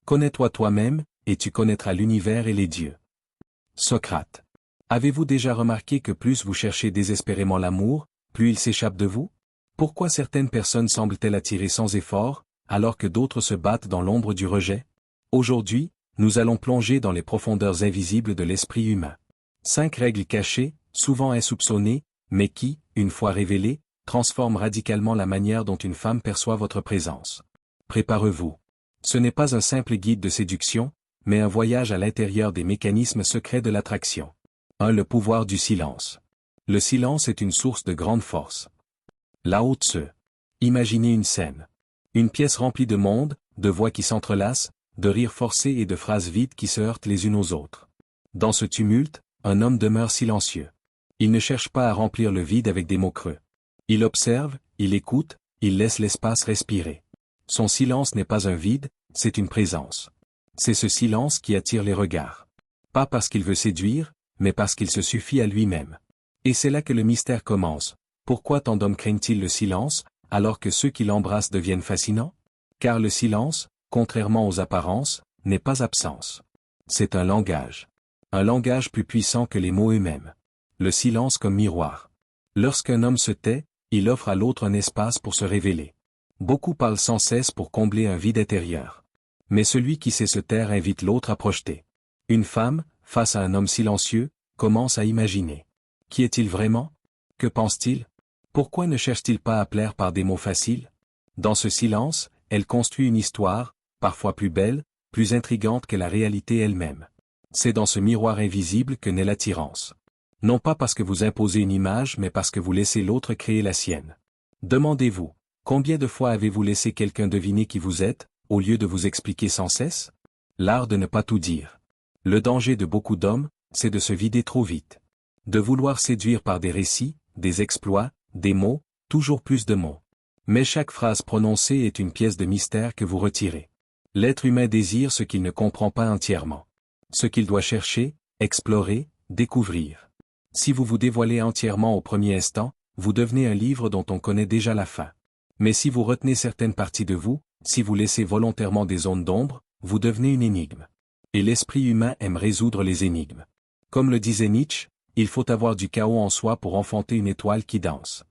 Connais-toi toi-même, et tu connaîtras l'univers et les dieux. Socrate. Avez-vous déjà remarqué que plus vous cherchez désespérément l'amour, plus il s'échappe de vous? Pourquoi certaines personnes semblent-elles attirer sans effort, alors que d'autres se battent dans l'ombre du rejet? Aujourd'hui, nous allons plonger dans les profondeurs invisibles de l'esprit humain. 5 règles cachées, souvent insoupçonnées, mais qui, une fois révélées, transforment radicalement la manière dont une femme perçoit votre présence. Préparez-vous. Ce n'est pas un simple guide de séduction, mais un voyage à l'intérieur des mécanismes secrets de l'attraction. 1. Le pouvoir du silence. Le silence est une source de grande force. Lao Tse. Imaginez une scène. Une pièce remplie de monde, de voix qui s'entrelacent, de rires forcés et de phrases vides qui se heurtent les unes aux autres. Dans ce tumulte, un homme demeure silencieux. Il ne cherche pas à remplir le vide avec des mots creux. Il observe, il écoute, il laisse l'espace respirer. Son silence n'est pas un vide, c'est une présence. C'est ce silence qui attire les regards. Pas parce qu'il veut séduire, mais parce qu'il se suffit à lui-même. Et c'est là que le mystère commence. Pourquoi tant d'hommes craignent-ils le silence, alors que ceux qui l'embrassent deviennent fascinants? Car le silence, contrairement aux apparences, n'est pas absence. C'est un langage. Un langage plus puissant que les mots eux-mêmes. Le silence comme miroir. Lorsqu'un homme se tait, il offre à l'autre un espace pour se révéler. Beaucoup parlent sans cesse pour combler un vide intérieur. Mais celui qui sait se taire invite l'autre à projeter. Une femme, face à un homme silencieux, commence à imaginer. Qui est-il vraiment? Que pense-t-il? Pourquoi ne cherche-t-il pas à plaire par des mots faciles? Dans ce silence, elle construit une histoire, parfois plus belle, plus intrigante que la réalité elle-même. C'est dans ce miroir invisible que naît l'attirance. Non pas parce que vous imposez une image mais parce que vous laissez l'autre créer la sienne. Demandez-vous, combien de fois avez-vous laissé quelqu'un deviner qui vous êtes, au lieu de vous expliquer sans cesse? L'art de ne pas tout dire. Le danger de beaucoup d'hommes, c'est de se vider trop vite. De vouloir séduire par des récits, des exploits, des mots, toujours plus de mots. Mais chaque phrase prononcée est une pièce de mystère que vous retirez. L'être humain désire ce qu'il ne comprend pas entièrement. Ce qu'il doit chercher, explorer, découvrir. Si vous vous dévoilez entièrement au premier instant, vous devenez un livre dont on connaît déjà la fin. Mais si vous retenez certaines parties de vous, si vous laissez volontairement des zones d'ombre, vous devenez une énigme. Et l'esprit humain aime résoudre les énigmes. Comme le disait Nietzsche, il faut avoir du chaos en soi pour enfanter une étoile qui danse.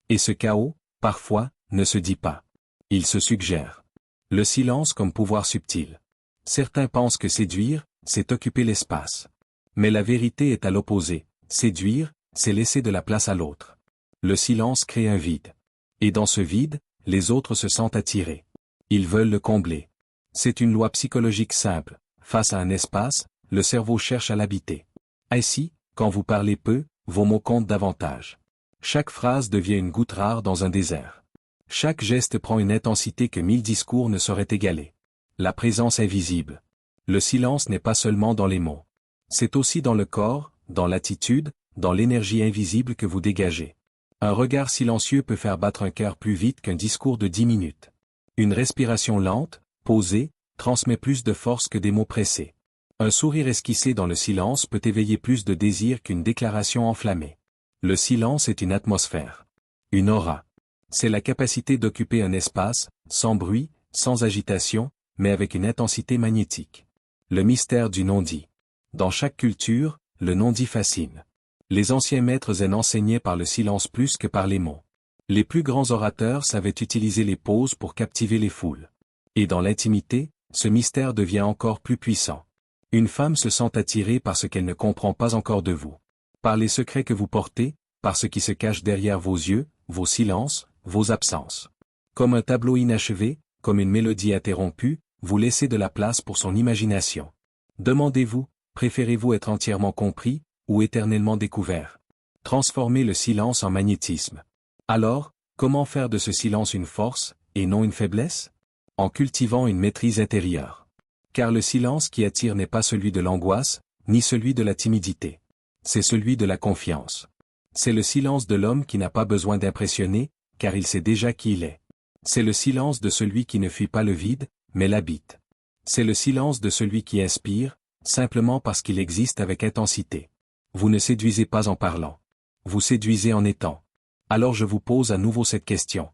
Et ce chaos, parfois, ne se dit pas. Il se suggère. Le silence comme pouvoir subtil. Certains pensent que séduire, c'est occuper l'espace. Mais la vérité est à l'opposé. Séduire, c'est laisser de la place à l'autre. Le silence crée un vide. Et dans ce vide, les autres se sentent attirés. Ils veulent le combler. C'est une loi psychologique simple. Face à un espace, le cerveau cherche à l'habiter. Ainsi, quand vous parlez peu, vos mots comptent davantage. Chaque phrase devient une goutte rare dans un désert. Chaque geste prend une intensité que 1000 discours ne sauraient égaler. La présence invisible. Le silence n'est pas seulement dans les mots. C'est aussi dans le corps, dans l'attitude, dans l'énergie invisible que vous dégagez. Un regard silencieux peut faire battre un cœur plus vite qu'un discours de 10 minutes. Une respiration lente, posée, transmet plus de force que des mots pressés. Un sourire esquissé dans le silence peut éveiller plus de désir qu'une déclaration enflammée. Le silence est une atmosphère. Une aura. C'est la capacité d'occuper un espace, sans bruit, sans agitation, mais avec une intensité magnétique. Le mystère du non-dit. Dans chaque culture, le non-dit fascine. Les anciens maîtres zen enseignaient par le silence plus que par les mots. Les plus grands orateurs savaient utiliser les pauses pour captiver les foules. Et dans l'intimité, ce mystère devient encore plus puissant. Une femme se sent attirée par ce qu'elle ne comprend pas encore de vous. Par les secrets que vous portez, par ce qui se cache derrière vos yeux, vos silences, vos absences. Comme un tableau inachevé, comme une mélodie interrompue, vous laissez de la place pour son imagination. Demandez-vous, préférez-vous être entièrement compris, ou éternellement découvert? Transformez le silence en magnétisme. Alors, comment faire de ce silence une force, et non une faiblesse? En cultivant une maîtrise intérieure. Car le silence qui attire n'est pas celui de l'angoisse, ni celui de la timidité. C'est celui de la confiance. C'est le silence de l'homme qui n'a pas besoin d'impressionner, car il sait déjà qui il est. C'est le silence de celui qui ne fuit pas le vide, mais l'habite. C'est le silence de celui qui inspire, simplement parce qu'il existe avec intensité. Vous ne séduisez pas en parlant. Vous séduisez en étant. Alors je vous pose à nouveau cette question.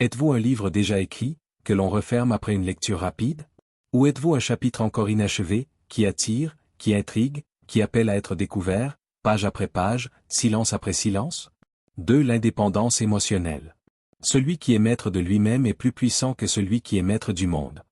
Êtes-vous un livre déjà écrit, que l'on referme après une lecture rapide? Ou êtes-vous un chapitre encore inachevé, qui attire, qui intrigue, qui appelle à être découvert, page après page, silence après silence? 2. L'indépendance émotionnelle. Celui qui est maître de lui-même est plus puissant que celui qui est maître du monde.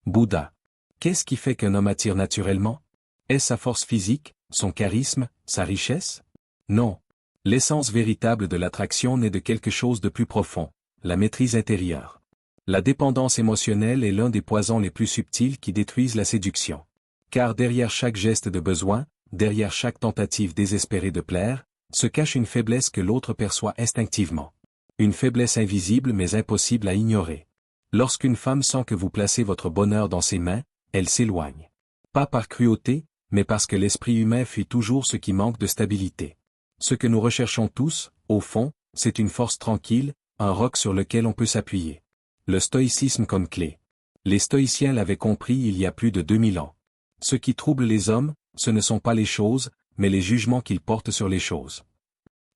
Bouddha. Qu'est-ce qui fait qu'un homme attire naturellement? Est-ce sa force physique, son charisme, sa richesse? Non. L'essence véritable de l'attraction naît de quelque chose de plus profond, la maîtrise intérieure. La dépendance émotionnelle est l'un des poisons les plus subtils qui détruisent la séduction. Car derrière chaque geste de besoin, derrière chaque tentative désespérée de plaire, se cache une faiblesse que l'autre perçoit instinctivement. Une faiblesse invisible mais impossible à ignorer. Lorsqu'une femme sent que vous placez votre bonheur dans ses mains, elle s'éloigne. Pas par cruauté, mais parce que l'esprit humain fuit toujours ce qui manque de stabilité. Ce que nous recherchons tous, au fond, c'est une force tranquille, un roc sur lequel on peut s'appuyer. Le stoïcisme comme clé. Les stoïciens l'avaient compris il y a plus de 2000 ans. Ce qui trouble les hommes, ce ne sont pas les choses, mais les jugements qu'ils portent sur les choses.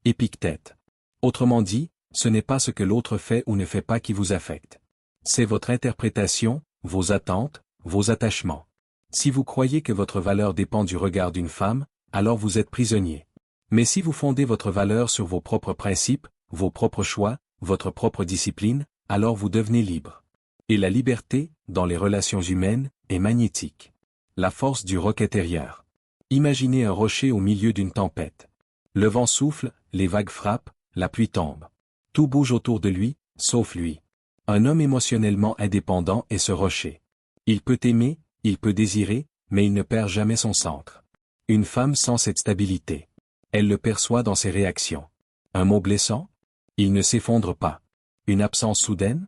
Épictète. Autrement dit, ce n'est pas ce que l'autre fait ou ne fait pas qui vous affecte. C'est votre interprétation, vos attentes, vos attachements. Si vous croyez que votre valeur dépend du regard d'une femme, alors vous êtes prisonnier. Mais si vous fondez votre valeur sur vos propres principes, vos propres choix, votre propre discipline, alors vous devenez libre. Et la liberté, dans les relations humaines, est magnétique. La force du roc intérieur. Imaginez un rocher au milieu d'une tempête. Le vent souffle, les vagues frappent, la pluie tombe. Tout bouge autour de lui, sauf lui. Un homme émotionnellement indépendant est ce rocher. Il peut aimer, il peut désirer, mais il ne perd jamais son centre. Une femme sent cette stabilité. Elle le perçoit dans ses réactions. Un mot blessant? Il ne s'effondre pas. Une absence soudaine?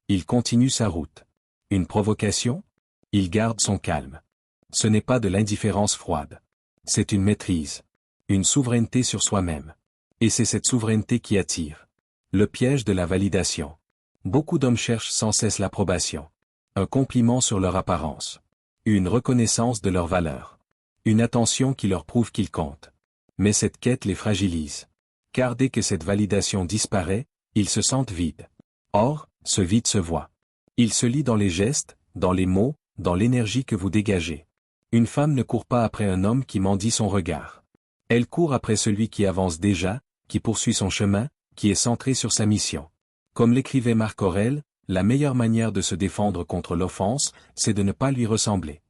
Il continue sa route. Une provocation? Il garde son calme. Ce n'est pas de l'indifférence froide. C'est une maîtrise. Une souveraineté sur soi-même. Et c'est cette souveraineté qui attire. Le piège de la validation. Beaucoup d'hommes cherchent sans cesse l'approbation. Un compliment sur leur apparence. Une reconnaissance de leur valeur. Une attention qui leur prouve qu'ils comptent. Mais cette quête les fragilise. Car dès que cette validation disparaît, ils se sentent vides. Or, ce vide se voit. Il se lit dans les gestes, dans les mots, dans l'énergie que vous dégagez. Une femme ne court pas après un homme qui mendie son regard. Elle court après celui qui avance déjà, qui poursuit son chemin, qui est centré sur sa mission. Comme l'écrivait Marc Aurèle, la meilleure manière de se défendre contre l'offense, c'est de ne pas lui ressembler.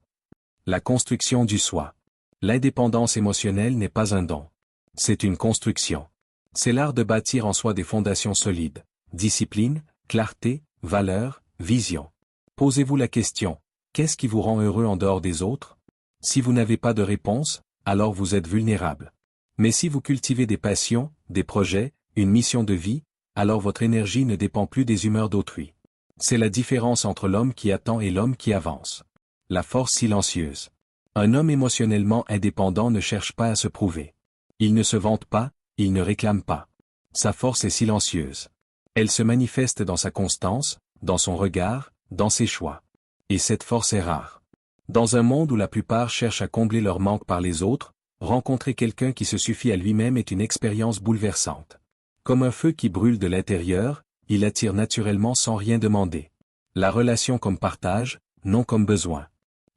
La construction du soi. L'indépendance émotionnelle n'est pas un don. C'est une construction. C'est l'art de bâtir en soi des fondations solides. Discipline, clarté, valeur, vision. Posez-vous la question, qu'est-ce qui vous rend heureux en dehors des autres? Si vous n'avez pas de réponse, alors vous êtes vulnérable. Mais si vous cultivez des passions, des projets, une mission de vie, alors votre énergie ne dépend plus des humeurs d'autrui. C'est la différence entre l'homme qui attend et l'homme qui avance. La force silencieuse. Un homme émotionnellement indépendant ne cherche pas à se prouver. Il ne se vante pas, il ne réclame pas. Sa force est silencieuse. Elle se manifeste dans sa constance, dans son regard, dans ses choix. Et cette force est rare. Dans un monde où la plupart cherchent à combler leur manque par les autres, rencontrer quelqu'un qui se suffit à lui-même est une expérience bouleversante. Comme un feu qui brûle de l'intérieur, il attire naturellement sans rien demander. La relation comme partage, non comme besoin.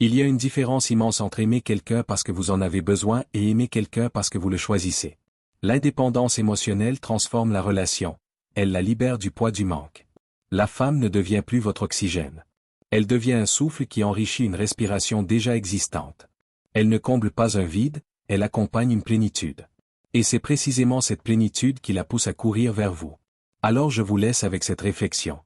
Il y a une différence immense entre aimer quelqu'un parce que vous en avez besoin et aimer quelqu'un parce que vous le choisissez. L'indépendance émotionnelle transforme la relation. Elle la libère du poids du manque. La femme ne devient plus votre oxygène. Elle devient un souffle qui enrichit une respiration déjà existante. Elle ne comble pas un vide, elle accompagne une plénitude. Et c'est précisément cette plénitude qui la pousse à courir vers vous. Alors je vous laisse avec cette réflexion.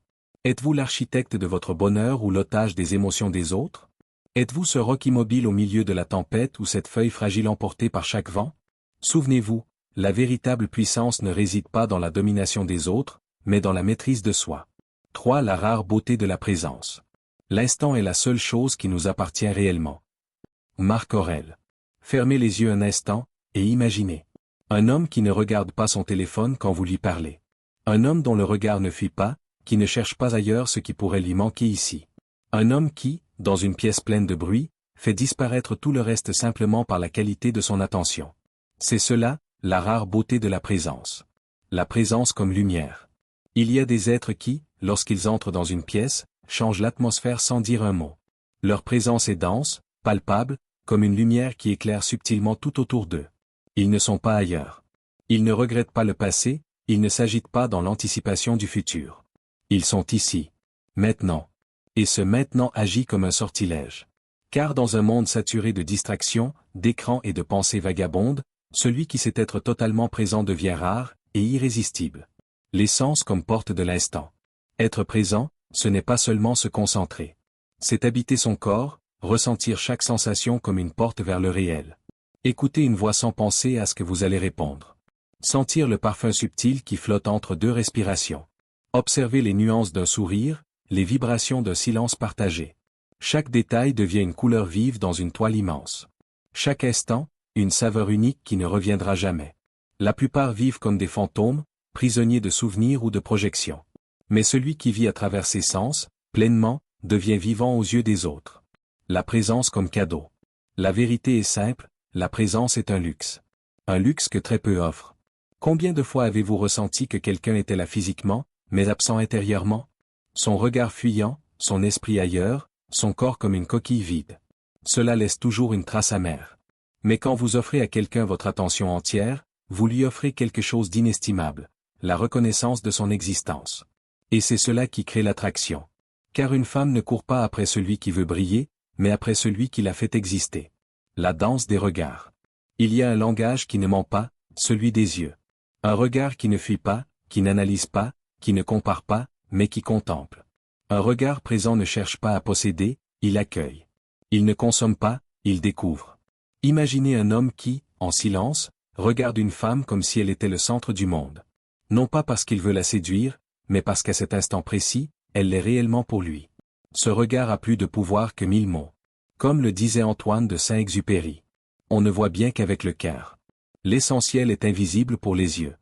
Êtes-vous l'architecte de votre bonheur ou l'otage des émotions des autres? Êtes-vous ce roc immobile au milieu de la tempête ou cette feuille fragile emportée par chaque vent? Souvenez-vous, la véritable puissance ne réside pas dans la domination des autres, mais dans la maîtrise de soi. 3. La rare beauté de la présence. L'instant est la seule chose qui nous appartient réellement. Marc Aurèle. Fermez les yeux un instant, et imaginez. Un homme qui ne regarde pas son téléphone quand vous lui parlez. Un homme dont le regard ne fuit pas, qui ne cherche pas ailleurs ce qui pourrait lui manquer ici. Un homme qui, dans une pièce pleine de bruit, fait disparaître tout le reste simplement par la qualité de son attention. C'est cela, la rare beauté de la présence. La présence comme lumière. Il y a des êtres qui, lorsqu'ils entrent dans une pièce, changent l'atmosphère sans dire un mot. Leur présence est dense, palpable, comme une lumière qui éclaire subtilement tout autour d'eux. Ils ne sont pas ailleurs. Ils ne regrettent pas le passé, ils ne s'agitent pas dans l'anticipation du futur. Ils sont ici. Maintenant. Et ce maintenant agit comme un sortilège. Car dans un monde saturé de distractions, d'écrans et de pensées vagabondes, celui qui sait être totalement présent devient rare et irrésistible. L'essence comme porte de l'instant. Être présent, ce n'est pas seulement se concentrer. C'est habiter son corps, ressentir chaque sensation comme une porte vers le réel. Écouter une voix sans penser à ce que vous allez répondre. Sentir le parfum subtil qui flotte entre deux respirations. Observer les nuances d'un sourire, les vibrations d'un silence partagé. Chaque détail devient une couleur vive dans une toile immense. Chaque instant, une saveur unique qui ne reviendra jamais. La plupart vivent comme des fantômes, prisonniers de souvenirs ou de projections. Mais celui qui vit à travers ses sens, pleinement, devient vivant aux yeux des autres. La présence comme cadeau. La vérité est simple, la présence est un luxe. Un luxe que très peu offrent. Combien de fois avez-vous ressenti que quelqu'un était là physiquement, mais absent intérieurement? Son regard fuyant, son esprit ailleurs, son corps comme une coquille vide. Cela laisse toujours une trace amère. Mais quand vous offrez à quelqu'un votre attention entière, vous lui offrez quelque chose d'inestimable, la reconnaissance de son existence. Et c'est cela qui crée l'attraction. Car une femme ne court pas après celui qui veut briller, mais après celui qui la fait exister. La danse des regards. Il y a un langage qui ne ment pas, celui des yeux. Un regard qui ne fuit pas, qui n'analyse pas, qui ne compare pas, mais qui contemple. Un regard présent ne cherche pas à posséder, il accueille. Il ne consomme pas, il découvre. Imaginez un homme qui, en silence, regarde une femme comme si elle était le centre du monde. Non pas parce qu'il veut la séduire, mais parce qu'à cet instant précis, elle l'est réellement pour lui. Ce regard a plus de pouvoir que 1000 mots. Comme le disait Antoine de Saint-Exupéry. On ne voit bien qu'avec le cœur. L'essentiel est invisible pour les yeux.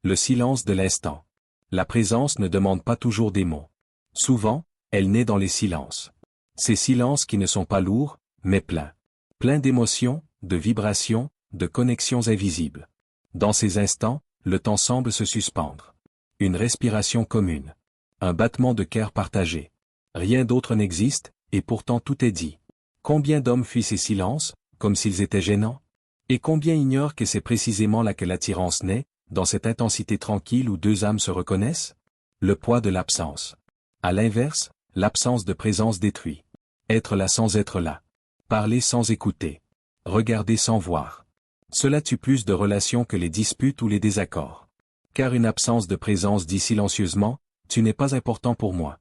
Le silence de l'instant. La présence ne demande pas toujours des mots. Souvent, elle naît dans les silences. Ces silences qui ne sont pas lourds, mais pleins. Pleins d'émotions, de vibrations, de connexions invisibles. Dans ces instants, le temps semble se suspendre. Une respiration commune. Un battement de cœur partagé. Rien d'autre n'existe, et pourtant tout est dit. Combien d'hommes fuient ces silences, comme s'ils étaient gênants? Et combien ignorent que c'est précisément là que l'attirance naît, dans cette intensité tranquille où deux âmes se reconnaissent? Le poids de l'absence. À l'inverse, l'absence de présence détruit. Être là sans être là. Parler sans écouter. Regarder sans voir. Cela tue plus de relations que les disputes ou les désaccords. Car une absence de présence dit silencieusement, « Tu n'es pas important pour moi ».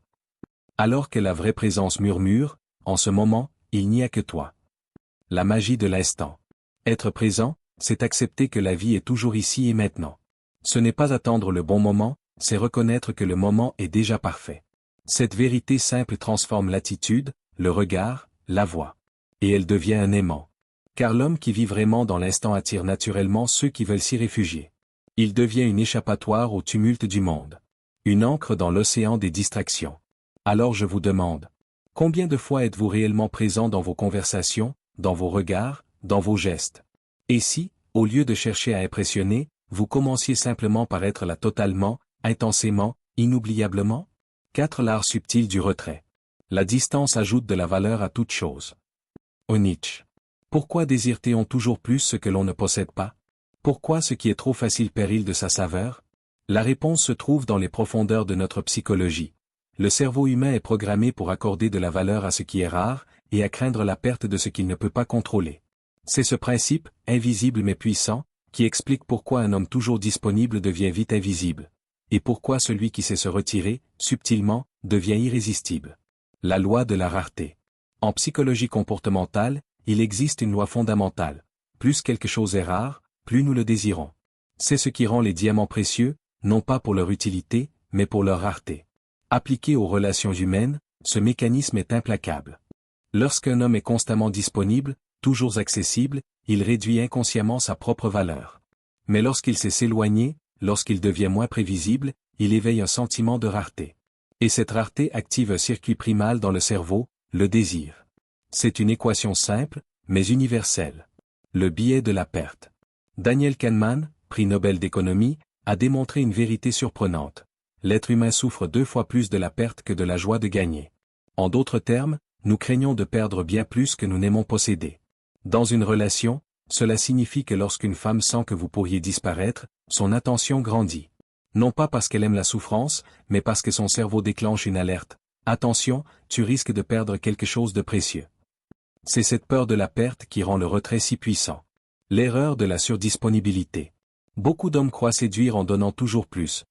Alors que la vraie présence murmure, « En ce moment, il n'y a que toi ». La magie de l'instant. Être présent, c'est accepter que la vie est toujours ici et maintenant. Ce n'est pas attendre le bon moment, c'est reconnaître que le moment est déjà parfait. Cette vérité simple transforme l'attitude, le regard, la voix. Et elle devient un aimant. Car l'homme qui vit vraiment dans l'instant attire naturellement ceux qui veulent s'y réfugier. Il devient une échappatoire au tumulte du monde. Une ancre dans l'océan des distractions. Alors je vous demande, combien de fois êtes-vous réellement présent dans vos conversations, dans vos regards, dans vos gestes? Et si, au lieu de chercher à impressionner, vous commenciez simplement par être là totalement, intensément, inoubliablement? 4. L'art subtil du retrait. La distance ajoute de la valeur à toute chose. Nietzsche. Pourquoi désire-t-on toujours plus ce que l'on ne possède pas? Pourquoi ce qui est trop facile pérille de sa saveur? La réponse se trouve dans les profondeurs de notre psychologie. Le cerveau humain est programmé pour accorder de la valeur à ce qui est rare, et à craindre la perte de ce qu'il ne peut pas contrôler. C'est ce principe, invisible mais puissant, qui explique pourquoi un homme toujours disponible devient vite invisible, et pourquoi celui qui sait se retirer, subtilement, devient irrésistible. La loi de la rareté. En psychologie comportementale, il existe une loi fondamentale. Plus quelque chose est rare, plus nous le désirons. C'est ce qui rend les diamants précieux, non pas pour leur utilité, mais pour leur rareté. Appliqué aux relations humaines, ce mécanisme est implacable. Lorsqu'un homme est constamment disponible, toujours accessible, il réduit inconsciemment sa propre valeur. Mais lorsqu'il sait s'éloigner, lorsqu'il devient moins prévisible, il éveille un sentiment de rareté. Et cette rareté active un circuit primal dans le cerveau, le désir. C'est une équation simple, mais universelle. Le biais de la perte. Daniel Kahneman, prix Nobel d'économie, a démontré une vérité surprenante. L'être humain souffre 2 fois plus de la perte que de la joie de gagner. En d'autres termes, nous craignons de perdre bien plus que nous n'aimons posséder. Dans une relation, cela signifie que lorsqu'une femme sent que vous pourriez disparaître, son attention grandit. Non pas parce qu'elle aime la souffrance, mais parce que son cerveau déclenche une alerte. Attention, tu risques de perdre quelque chose de précieux. C'est cette peur de la perte qui rend le retrait si puissant. L'erreur de la surdisponibilité. Beaucoup d'hommes croient séduire en donnant toujours plus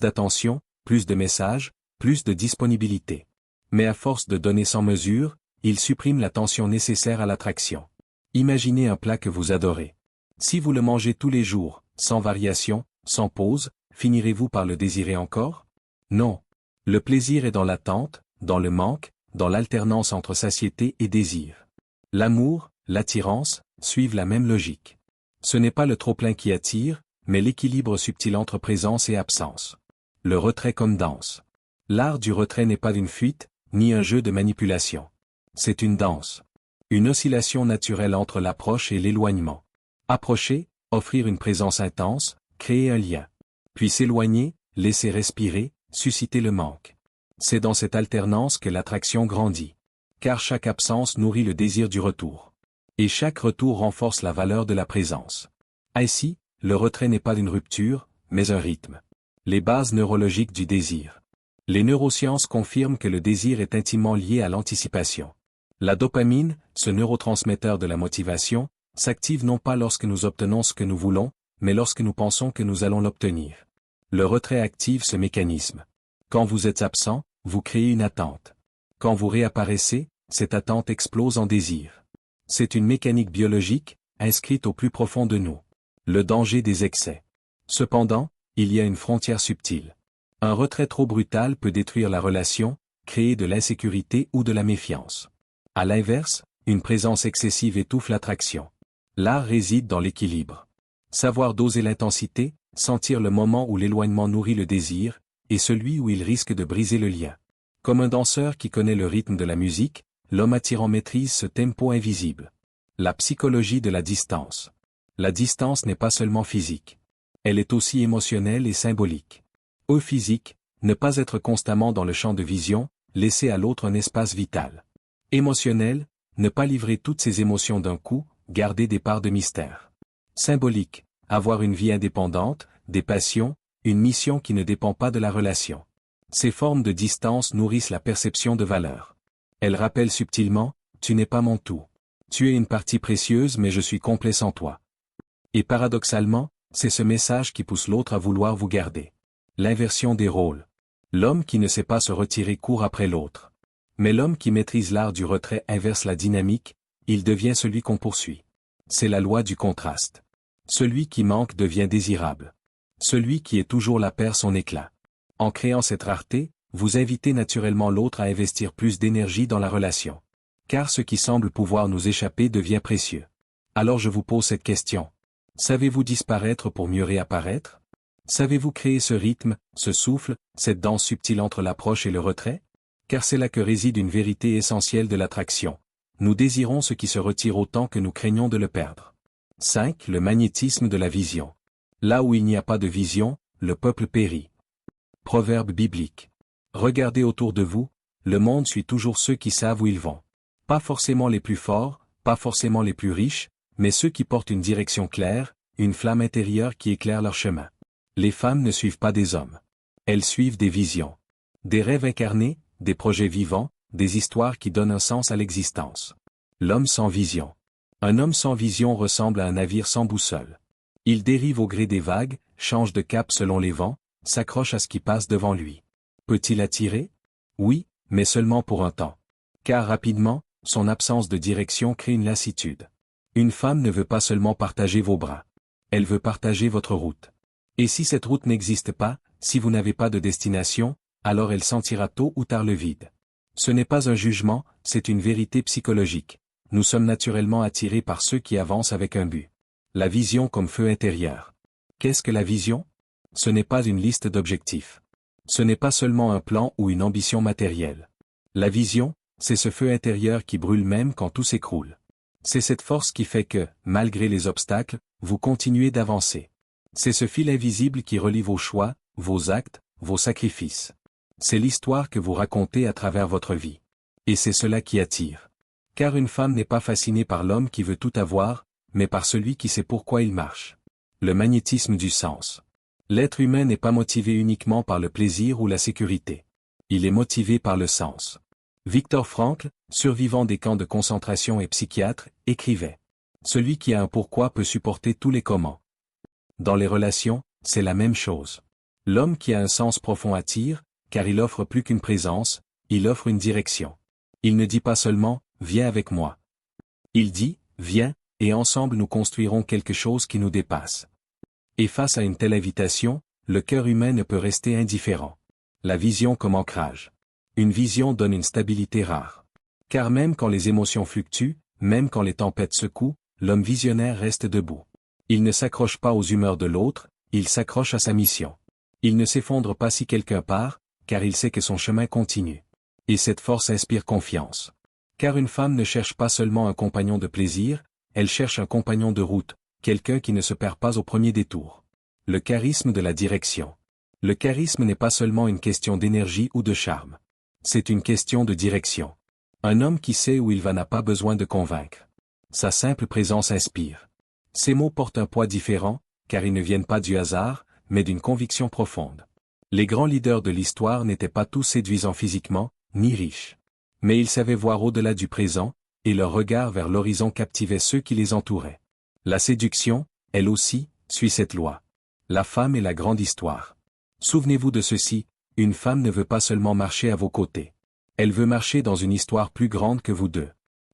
d'attention, plus de messages, plus de disponibilité. Mais à force de donner sans mesure, ils suppriment l'attention nécessaire à l'attraction. Imaginez un plat que vous adorez. Si vous le mangez tous les jours, sans variation, sans pause, finirez-vous par le désirer encore? Non. Le plaisir est dans l'attente, dans le manque, dans l'alternance entre satiété et désir. L'amour, l'attirance, suivent la même logique. Ce n'est pas le trop-plein qui attire, mais l'équilibre subtil entre présence et absence. Le retrait comme danse. L'art du retrait n'est pas une fuite, ni un jeu de manipulation. C'est une danse. Une oscillation naturelle entre l'approche et l'éloignement. Approcher, offrir une présence intense, créer un lien. Puis s'éloigner, laisser respirer, susciter le manque. C'est dans cette alternance que l'attraction grandit. Car chaque absence nourrit le désir du retour. Et chaque retour renforce la valeur de la présence. Ainsi, le retrait n'est pas une rupture, mais un rythme. Les bases neurologiques du désir. Les neurosciences confirment que le désir est intimement lié à l'anticipation. La dopamine, ce neurotransmetteur de la motivation, s'active non pas lorsque nous obtenons ce que nous voulons, mais lorsque nous pensons que nous allons l'obtenir. Le retrait active ce mécanisme. Quand vous êtes absent, vous créez une attente. Quand vous réapparaissez, cette attente explose en désir. C'est une mécanique biologique, inscrite au plus profond de nous. Le danger des excès. Cependant, il y a une frontière subtile. Un retrait trop brutal peut détruire la relation, créer de l'insécurité ou de la méfiance. À l'inverse, une présence excessive étouffe l'attraction. L'art réside dans l'équilibre. Savoir doser l'intensité, sentir le moment où l'éloignement nourrit le désir, et celui où il risque de briser le lien. Comme un danseur qui connaît le rythme de la musique, l'homme attirant maîtrise ce tempo invisible. La psychologie de la distance. La distance n'est pas seulement physique. Elle est aussi émotionnelle et symbolique. Au physique, ne pas être constamment dans le champ de vision, laisser à l'autre un espace vital. Émotionnel, ne pas livrer toutes ses émotions d'un coup, garder des parts de mystère. Symbolique, avoir une vie indépendante, des passions, une mission qui ne dépend pas de la relation. Ces formes de distance nourrissent la perception de valeur. Elles rappellent subtilement, tu n'es pas mon tout. Tu es une partie précieuse mais je suis complet sans toi. Et paradoxalement, c'est ce message qui pousse l'autre à vouloir vous garder. L'inversion des rôles. L'homme qui ne sait pas se retirer court après l'autre. Mais l'homme qui maîtrise l'art du retrait inverse la dynamique, il devient celui qu'on poursuit. C'est la loi du contraste. Celui qui manque devient désirable. Celui qui est toujours là perd son éclat. En créant cette rareté, vous invitez naturellement l'autre à investir plus d'énergie dans la relation. Car ce qui semble pouvoir nous échapper devient précieux. Alors je vous pose cette question. Savez-vous disparaître pour mieux réapparaître? Savez-vous créer ce rythme, ce souffle, cette danse subtile entre l'approche et le retrait? Car c'est là que réside une vérité essentielle de l'attraction. Nous désirons ce qui se retire autant que nous craignons de le perdre. 5. Le magnétisme de la vision. Là où il n'y a pas de vision, le peuple périt. Proverbe biblique. Regardez autour de vous, le monde suit toujours ceux qui savent où ils vont. Pas forcément les plus forts, pas forcément les plus riches, mais ceux qui portent une direction claire, une flamme intérieure qui éclaire leur chemin. Les femmes ne suivent pas des hommes. Elles suivent des visions. Des rêves incarnés, des projets vivants, des histoires qui donnent un sens à l'existence. L'homme sans vision. Un homme sans vision ressemble à un navire sans boussole. Il dérive au gré des vagues, change de cap selon les vents, s'accroche à ce qui passe devant lui. Peut-il attirer? Oui, mais seulement pour un temps. Car rapidement, son absence de direction crée une lassitude. Une femme ne veut pas seulement partager vos bras. Elle veut partager votre route. Et si cette route n'existe pas, si vous n'avez pas de destination, alors elle sentira tôt ou tard le vide. Ce n'est pas un jugement, c'est une vérité psychologique. Nous sommes naturellement attirés par ceux qui avancent avec un but. La vision comme feu intérieur. Qu'est-ce que la vision? Ce n'est pas une liste d'objectifs. Ce n'est pas seulement un plan ou une ambition matérielle. La vision, c'est ce feu intérieur qui brûle même quand tout s'écroule. C'est cette force qui fait que, malgré les obstacles, vous continuez d'avancer. C'est ce fil invisible qui relie vos choix, vos actes, vos sacrifices. C'est l'histoire que vous racontez à travers votre vie. Et c'est cela qui attire. Car une femme n'est pas fascinée par l'homme qui veut tout avoir, mais par celui qui sait pourquoi il marche. Le magnétisme du sens. L'être humain n'est pas motivé uniquement par le plaisir ou la sécurité. Il est motivé par le sens. Viktor Frankl, survivant des camps de concentration et psychiatre, écrivait « Celui qui a un pourquoi peut supporter tous les comment ». Dans les relations, c'est la même chose. L'homme qui a un sens profond attire, car il offre plus qu'une présence, il offre une direction. Il ne dit pas seulement « Viens avec moi ». Il dit « Viens, et ensemble nous construirons quelque chose qui nous dépasse ». Et face à une telle invitation, le cœur humain ne peut rester indifférent. La vision comme ancrage. Une vision donne une stabilité rare. Car même quand les émotions fluctuent, même quand les tempêtes secouent, l'homme visionnaire reste debout. Il ne s'accroche pas aux humeurs de l'autre, il s'accroche à sa mission. Il ne s'effondre pas si quelqu'un part, car il sait que son chemin continue. Et cette force inspire confiance. Car une femme ne cherche pas seulement un compagnon de plaisir, elle cherche un compagnon de route, quelqu'un qui ne se perd pas au premier détour. Le charisme de la direction. Le charisme n'est pas seulement une question d'énergie ou de charme. C'est une question de direction. Un homme qui sait où il va n'a pas besoin de convaincre. Sa simple présence inspire. Ces mots portent un poids différent, car ils ne viennent pas du hasard, mais d'une conviction profonde. Les grands leaders de l'histoire n'étaient pas tous séduisants physiquement, ni riches. Mais ils savaient voir au-delà du présent, et leur regard vers l'horizon captivait ceux qui les entouraient. La séduction, elle aussi, suit cette loi. La femme est la grande histoire. Souvenez-vous de ceci, une femme ne veut pas seulement marcher à vos côtés. Elle veut marcher dans une histoire plus grande que vous deux.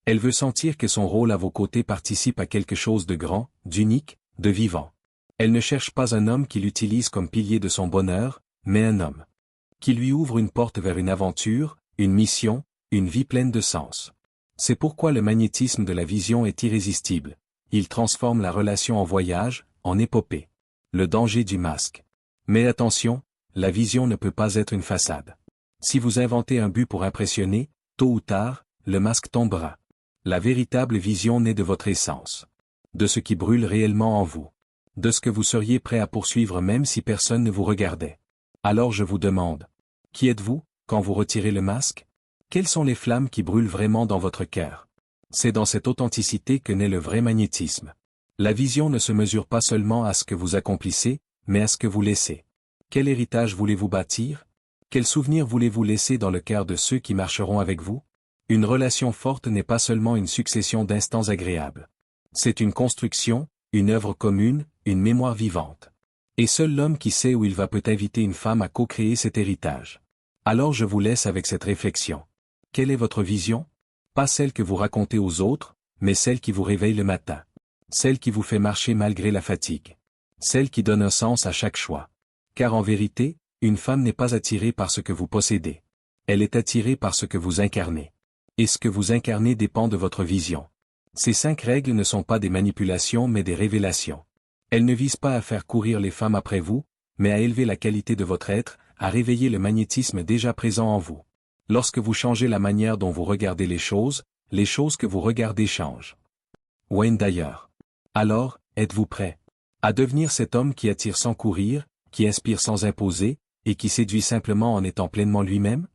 Elle veut sentir que son rôle à vos côtés participe à quelque chose de grand, d'unique, de vivant. Elle ne cherche pas un homme qui l'utilise comme pilier de son bonheur, mais un homme qui lui ouvre une porte vers une aventure, une mission, une vie pleine de sens. C'est pourquoi le magnétisme de la vision est irrésistible. Il transforme la relation en voyage, en épopée. Le danger du masque. Mais attention, la vision ne peut pas être une façade. Si vous inventez un but pour impressionner, tôt ou tard, le masque tombera. La véritable vision naît de votre essence. De ce qui brûle réellement en vous. De ce que vous seriez prêt à poursuivre même si personne ne vous regardait. Alors je vous demande, qui êtes-vous, quand vous retirez le masque? Quelles sont les flammes qui brûlent vraiment dans votre cœur? C'est dans cette authenticité que naît le vrai magnétisme. La vision ne se mesure pas seulement à ce que vous accomplissez, mais à ce que vous laissez. Quel héritage voulez-vous bâtir? Quel souvenir voulez-vous laisser dans le cœur de ceux qui marcheront avec vous? Une relation forte n'est pas seulement une succession d'instants agréables. C'est une construction, une œuvre commune, une mémoire vivante. Et seul l'homme qui sait où il va peut inviter une femme à co-créer cet héritage. Alors je vous laisse avec cette réflexion. Quelle est votre vision? Pas celle que vous racontez aux autres, mais celle qui vous réveille le matin. Celle qui vous fait marcher malgré la fatigue. Celle qui donne un sens à chaque choix. Car en vérité, une femme n'est pas attirée par ce que vous possédez. Elle est attirée par ce que vous incarnez. Et ce que vous incarnez dépend de votre vision. Ces 5 règles ne sont pas des manipulations mais des révélations. Elles ne visent pas à faire courir les femmes après vous, mais à élever la qualité de votre être, à réveiller le magnétisme déjà présent en vous. Lorsque vous changez la manière dont vous regardez les choses que vous regardez changent. Wayne Dyer. Alors, êtes-vous prêt à devenir cet homme qui attire sans courir, qui inspire sans imposer, et qui séduit simplement en étant pleinement lui-même?